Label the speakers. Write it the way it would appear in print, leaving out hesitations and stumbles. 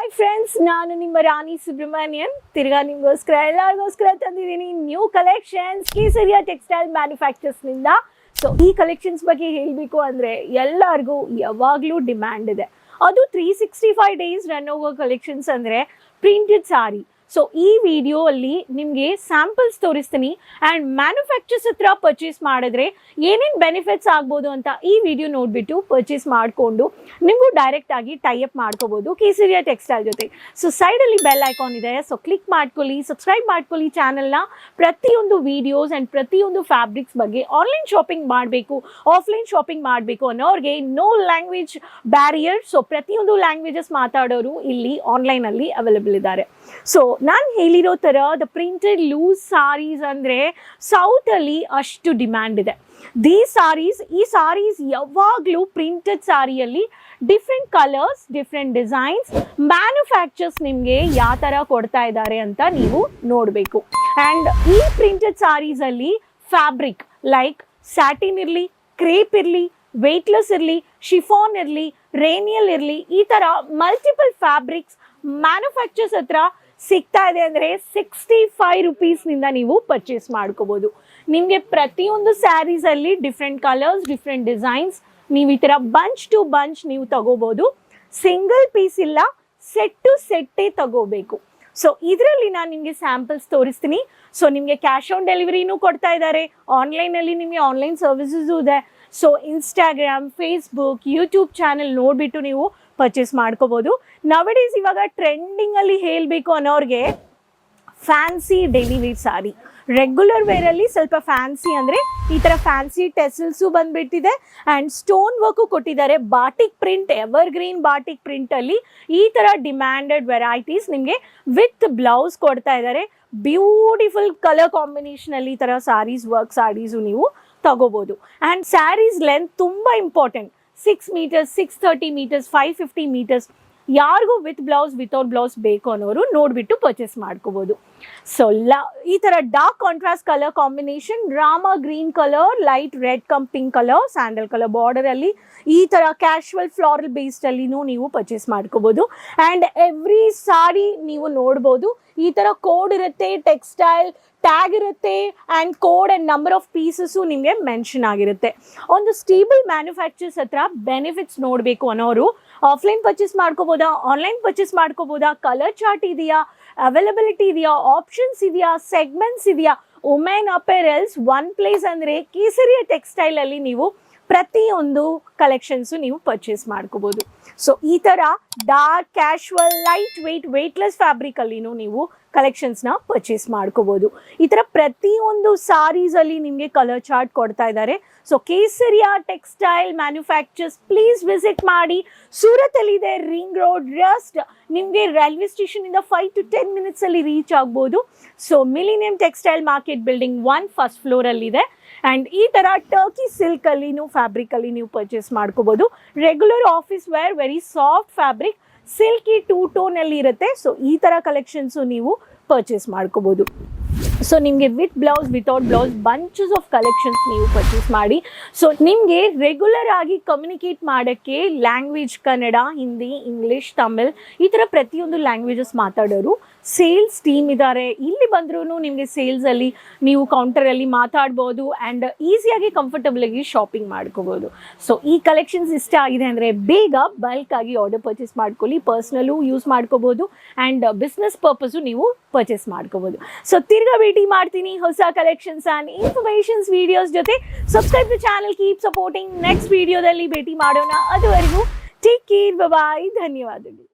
Speaker 1: Hi friends, ನಾನು ನಿಮ್ಮ ರಾಣಿ ಸುಬ್ರಹ್ಮಣ್ಯನ್. ತಿರ್ಗಾ ನಿಮಗೋಸ್ಕರ ಎಲ್ಲರಿಗೋಸ್ಕರ ತಂದಿದ್ದೀನಿ ನ್ಯೂ ಕಲೆಕ್ಷನ್ಸ್ ಕೇಸರಿಯಾ ಟೆಕ್ಸ್ಟೈಲ್ ಮ್ಯಾನುಫ್ಯಾಕ್ಚರ್ಸ್ನಿಂದ. ಸೊ ಈ ಕಲೆಕ್ಷನ್ಸ್ ಬಗ್ಗೆ ಹೇಳಬೇಕು ಅಂದರೆ ಎಲ್ಲರಿಗೂ ಯಾವಾಗಲೂ ಡಿಮ್ಯಾಂಡ್ ಇದೆ. ಅದು 365 ಡೇಸ್ ರನ್ ಹೋಗೋ ಕಲೆಕ್ಷನ್ಸ್ ಅಂದರೆ ಪ್ರಿಂಟೆಡ್ ಸಾರಿ. ಸೊ ಈ ವಿಡಿಯೋ ಅಲ್ಲಿ ನಿಮಗೆ ಸ್ಯಾಂಪಲ್ಸ್ ತೋರಿಸ್ತೀನಿ ಆ್ಯಂಡ್ ಮ್ಯಾನುಫ್ಯಾಕ್ಚರ್ಸ್ ಹತ್ರ ಪರ್ಚೇಸ್ ಮಾಡಿದ್ರೆ ಏನೇನು ಬೆನಿಫಿಟ್ಸ್ ಆಗ್ಬೋದು ಅಂತ ಈ ವಿಡಿಯೋ ನೋಡಿಬಿಟ್ಟು ಪರ್ಚೇಸ್ ಮಾಡಿಕೊಂಡು ನಿಮಗೂ ಡೈರೆಕ್ಟ್ ಆಗಿ ಟೈಅಪ್ ಮಾಡ್ಕೋಬೋದು ಕೇಸರಿಯಾ ಟೆಕ್ಸ್ಟೈಲ್ ಜೊತೆ. ಸೊ ಸೈಡಲ್ಲಿ ಬೆಲ್ ಐಕಾನ್ ಇದೆ, ಸೊ ಕ್ಲಿಕ್ ಮಾಡ್ಕೊಳ್ಳಿ, ಸಬ್ಸ್ಕ್ರೈಬ್ ಮಾಡ್ಕೊಳ್ಳಿ ಚಾನಲ್ನ. ಪ್ರತಿಯೊಂದು ವಿಡಿಯೋಸ್ ಆ್ಯಂಡ್ ಪ್ರತಿಯೊಂದು ಫ್ಯಾಬ್ರಿಕ್ಸ್ ಬಗ್ಗೆ ಆನ್ಲೈನ್ ಶಾಪಿಂಗ್ ಮಾಡಬೇಕು, ಆಫ್ಲೈನ್ ಶಾಪಿಂಗ್ ಮಾಡಬೇಕು ಅನ್ನೋರಿಗೆ ನೋ ಲ್ಯಾಂಗ್ವೇಜ್ ಬ್ಯಾರಿಯರ್. ಸೊ ಪ್ರತಿಯೊಂದು ಲ್ಯಾಂಗ್ವೇಜಸ್ ಮಾತಾಡೋರು ಇಲ್ಲಿ ಆನ್ಲೈನಲ್ಲಿ ಅವೈಲೇಬಲ್ ಇದ್ದಾರೆ. ಸೊ ನಾನು ಹೇಳಿರೋ ಥರ ದ ಪ್ರಿಂಟೆಡ್ ಲೂಸ್ ಸಾರೀಸ್ ಅಂದರೆ ಸೌತಲ್ಲಿ ಅಷ್ಟು ಡಿಮ್ಯಾಂಡ್ ಇದೆ. ಈ ಸಾರೀಸ್ ಯಾವಾಗಲೂ ಪ್ರಿಂಟೆಡ್ ಸಾರಿಯಲ್ಲಿ different colours, different designs, manufacturers ನಿಮಗೆ ಯಾವ ಥರ ಕೊಡ್ತಾ ಇದ್ದಾರೆ ಅಂತ ನೀವು ನೋಡಬೇಕು. ಆ್ಯಂಡ್ ಈ ಪ್ರಿಂಟೆಡ್ ಸಾರೀಸಲ್ಲಿ ಫ್ಯಾಬ್ರಿಕ್ ಲೈಕ್ ಸ್ಯಾಟಿನ್ ಇರಲಿ, ಕ್ರೇಪ್ ಇರಲಿ, ವೆಯ್ಟ್ಲೆಸ್ ಇರಲಿ, ಶಿಫಾನ್ ಇರಲಿ, ರೇನಿಯಲ್ ಇರಲಿ, ಈ ಥರ ಮಲ್ಟಿಪಲ್ ಫ್ಯಾಬ್ರಿಕ್ಸ್ ಮ್ಯಾನುಫ್ಯಾಕ್ಚರ್ಸ್ ಹತ್ರ ಸಿಗ್ತಾ ಇದೆ. ಅಂದರೆ 65 ರುಪೀಸ್ನಿಂದ ನೀವು ಪರ್ಚೇಸ್ ಮಾಡ್ಕೋಬೋದು. ನಿಮಗೆ ಪ್ರತಿಯೊಂದು ಸ್ಯಾರೀಸಲ್ಲಿ ಡಿಫ್ರೆಂಟ್ ಕಲರ್ಸ್, ಡಿಫ್ರೆಂಟ್ ಡಿಸೈನ್ಸ್, ನೀವು ಈ ಥರ ಬಂಚ್ ಟು ಬಂಚ್ ನೀವು ತಗೋಬೋದು. ಸಿಂಗಲ್ ಪೀಸ್ ಇಲ್ಲ, ಸೆಟ್ ಟು ಸೆಟ್ಟೇ ತಗೋಬೇಕು. ಸೊ ಇದರಲ್ಲಿ ನಾನು ನಿಮಗೆ ಸ್ಯಾಂಪಲ್ಸ್ ತೋರಿಸ್ತೀನಿ. ಸೊ ನಿಮಗೆ ಕ್ಯಾಶ್ ಆನ್ ಡೆಲಿವರಿನೂ ಕೊಡ್ತಾ ಇದ್ದಾರೆ. ಆನ್ಲೈನಲ್ಲಿ ನಿಮಗೆ ಆನ್ಲೈನ್ ಸರ್ವಿಸಸ್ಸು ಇದೆ. So Instagram, Facebook, YouTube channel ನೋಡಿಬಿಟ್ಟು ನೀವು ಪರ್ಚೇಸ್ ಮಾಡ್ಕೋಬೋದು. ನವಡೇಸ್ ಇವಾಗ ಟ್ರೆಂಡಿಂಗಲ್ಲಿ ಹೇಳಬೇಕು ಅನ್ನೋರಿಗೆ fancy daily wear sari, regular ವೇರಲ್ಲಿ ಸ್ವಲ್ಪ ಫ್ಯಾನ್ಸಿ ಅಂದರೆ ಈ ಥರ ಫ್ಯಾನ್ಸಿ ಟೆಸಲ್ಸು ಬಂದುಬಿಟ್ಟಿದೆ ಆ್ಯಂಡ್ ಸ್ಟೋನ್ ವರ್ಕು ಕೊಟ್ಟಿದ್ದಾರೆ. Batik print, ever green ಪ್ರಿಂಟಲ್ಲಿ ಈ ಥರ ಡಿಮ್ಯಾಂಡೆಡ್ ವೆರೈಟೀಸ್ ನಿಮಗೆ ವಿತ್ ಬ್ಲೌಸ್ ಕೊಡ್ತಾ ಇದ್ದಾರೆ. ಬ್ಯೂಟಿಫುಲ್ ಕಲರ್ ಕಾಂಬಿನೇಷನಲ್ಲಿ ಈ ಥರ ಸಾರೀಸ್, ವರ್ಕ್ ಸಾರೀಸು ನೀವು ತಗೋಬೋದು. ಆ್ಯಂಡ್ ಸ್ಯಾರೀಸ್ ಲೆಂತ್ ತುಂಬ ಇಂಪಾರ್ಟೆಂಟ್. 6 ಮೀಟರ್ಸ್, 630 ಮೀಟರ್ಸ್, 550 ಮೀಟರ್ಸ್, ಯಾರಿಗೂ ವಿತ್ ಬ್ಲೌಸ್, ವಿತೌಟ್ ಬ್ಲೌಸ್ ಬೇಕು ಅನ್ನೋರು ನೋಡಿಬಿಟ್ಟು ಪರ್ಚೇಸ್ ಮಾಡ್ಕೋಬೋದು. ಸೊ ಈ ಥರ dark contrast colour combination, Rama green colour, light red cum pink colour, sandal colour ಬಾರ್ಡರಲ್ಲಿ ಈ ಥರ ಕ್ಯಾಶುವಲ್ ಫ್ಲಾರಲ್ ಬೇಸ್ಡಲ್ಲಿನೂ ನೀವು ಪರ್ಚೇಸ್ ಮಾಡ್ಕೋಬೋದು. ಆ್ಯಂಡ್ ಎವ್ರಿ ಸಾರಿ ನೀವು ನೋಡ್ಬೋದು ಈ ಥರ ಕೋಡ್ ಇರುತ್ತೆ, ಟೆಕ್ಸ್ಟೈಲ್ ಟ್ಯಾಗ್ ಇರುತ್ತೆ and code and number of pieces ನಿಮಗೆ ಮೆನ್ಷನ್ ಆಗಿರುತ್ತೆ. ಒಂದು ಸ್ಟೇಬಲ್ ಮ್ಯಾನುಫ್ಯಾಕ್ಚರ್ಸ್ ಹತ್ರ ಬೆನಿಫಿಟ್ಸ್ ನೋಡಬೇಕು ಅನ್ನೋರು ಆಫ್ಲೈನ್ ಪರ್ಚೇಸ್ ಮಾಡ್ಕೋಬೋದಾ, ಆನ್ಲೈನ್ ಪರ್ಚೇಸ್ ಮಾಡ್ಕೋಬೋದಾ, ಕಲರ್ ಚಾರ್ಟ್ ಇದೆಯಾ, ಅವೈಲಬಿಲಿಟಿ ಇದೆಯಾ, ಆಪ್ಷನ್ಸ್ ಇದೆಯಾ, ಸೆಗ್ಮೆಂಟ್ಸ್ ಇದೆಯಾ, ವುಮೆನ್ ಅಪೆರಲ್ಸ್ ಒನ್ ಪ್ಲೇಸ್ ಅಂದರೆ ಕೇಸರಿಯಾ ಟೆಕ್ಸ್ಟೈಲಲ್ಲಿ ನೀವು ಪ್ರತಿಯೊಂದು ಕಲೆಕ್ಷನ್ಸು ನೀವು ಪರ್ಚೇಸ್ ಮಾಡ್ಕೋಬೋದು. ಸೊ ಈ ಥರ dark, casual, light weight, weightless ಫ್ಯಾಬ್ರಿಕಲ್ಲಿನೂ ನೀವು ಕಲೆಕ್ಷನ್ಸ್ನ ಪರ್ಚೇಸ್ ಮಾಡ್ಕೋಬೋದು. ಈ ಥರ ಪ್ರತಿಯೊಂದು ಸಾರೀಸಲ್ಲಿ ನಿಮಗೆ ಕಲರ್ ಚಾರ್ಟ್ ಕೊಡ್ತಾ ಇದ್ದಾರೆ. So Kesariya textile manufacturers please visit ಮಾಡಿ. ಸೂರತಲ್ಲಿದೆ, ರಿಂಗ್ ರೋಡ್, ರಸ್ಟ್. ನಿಮಗೆ ರೈಲ್ವೆ ಸ್ಟೇಷನಿಂದ 5 to 10 ಮಿನಿಟ್ಸಲ್ಲಿ ರೀಚ್ ಆಗ್ಬೋದು. So millennium textile market building 1 first ಫ್ಲೋರಲ್ಲಿದೆ. ಆ್ಯಂಡ್ ಈ ಥರ ಟರ್ಕಿ ಸಿಲ್ಕಲ್ಲಿನೂ ಫ್ಯಾಬ್ರಿಕಲ್ಲಿ ನೀವು ಪರ್ಚೇಸ್ ಮಾಡ್ಕೋಬೋದು. Regular office wear, very soft fabric, silky 2 ಟೋನಲ್ಲಿ ಇರುತ್ತೆ. ಸೊ ಈ ಥರ ಕಲೆಕ್ಷನ್ಸು ನೀವು ಪರ್ಚೇಸ್ ಮಾಡ್ಕೋಬೋದು. ಸೊ ನಿಮಗೆ with blouse, without blouse bunches of collections ನೀವು ಪರ್ಚೇಸ್ ಮಾಡಿ. ಸೊ ನಿಮಗೆ ರೆಗ್ಯುಲರ್ ಆಗಿ ಕಮ್ಯುನಿಕೇಟ್ ಮಾಡೋಕ್ಕೆ ಲ್ಯಾಂಗ್ವೇಜ್ ಕನ್ನಡ, ಹಿಂದಿ, ಇಂಗ್ಲೀಷ್, ತಮಿಳ್ ಈ ಥರ ಪ್ರತಿಯೊಂದು ಲ್ಯಾಂಗ್ವೇಜಸ್ ಮಾತಾಡೋರು ಸೇಲ್ಸ್ ಟೀಮ್ ಇದ್ದಾರೆ. ಇಲ್ಲಿ ಬಂದ್ರೂ ನಿಮಗೆ ಸೇಲ್ಸಲ್ಲಿ ನೀವು ಕೌಂಟರಲ್ಲಿ ಮಾತಾಡ್ಬೋದು ಆ್ಯಂಡ್ ಈಸಿಯಾಗಿ ಕಂಫರ್ಟಬಲಾಗಿ ಶಾಪಿಂಗ್ ಮಾಡ್ಕೋಬೋದು. ಸೊ ಈ ಕಲೆಕ್ಷನ್ಸ್ ಇಷ್ಟ ಆಗಿದೆ ಅಂದರೆ ಬೇಗ ಬಲ್ಕಾಗಿ ಆರ್ಡರ್ ಪರ್ಚೇಸ್ ಮಾಡ್ಕೊಳ್ಳಿ. ಪರ್ಸ್ನಲ್ಲೂ ಯೂಸ್ ಮಾಡ್ಕೋಬೋದು ಆ್ಯಂಡ್ ಬಿಸ್ನೆಸ್ ಪರ್ಪಸ್ಸು ನೀವು ಪರ್ಚೇಸ್ ಮಾಡ್ಕೋಬೋದು. ಸೊ ತಿರ್ಗಾ ಭೇಟಿ ಮಾಡ್ತೀನಿ ಹೊಸ ಕಲೆಕ್ಷನ್ಸ್ ಆ್ಯಂಡ್ ಇನ್ಫಾರ್ಮೇಷನ್ಸ್ ವೀಡಿಯೋಸ್ ಜೊತೆ. Subscribe to channel, keep supporting. Next ವೀಡಿಯೋದಲ್ಲಿ ಭೇಟಿ ಮಾಡೋಣ. ಅದುವರೆಗೂ ಟೇಕ್ ಕೇರ್, ಬಾಯ್, ಧನ್ಯವಾದಗಳು.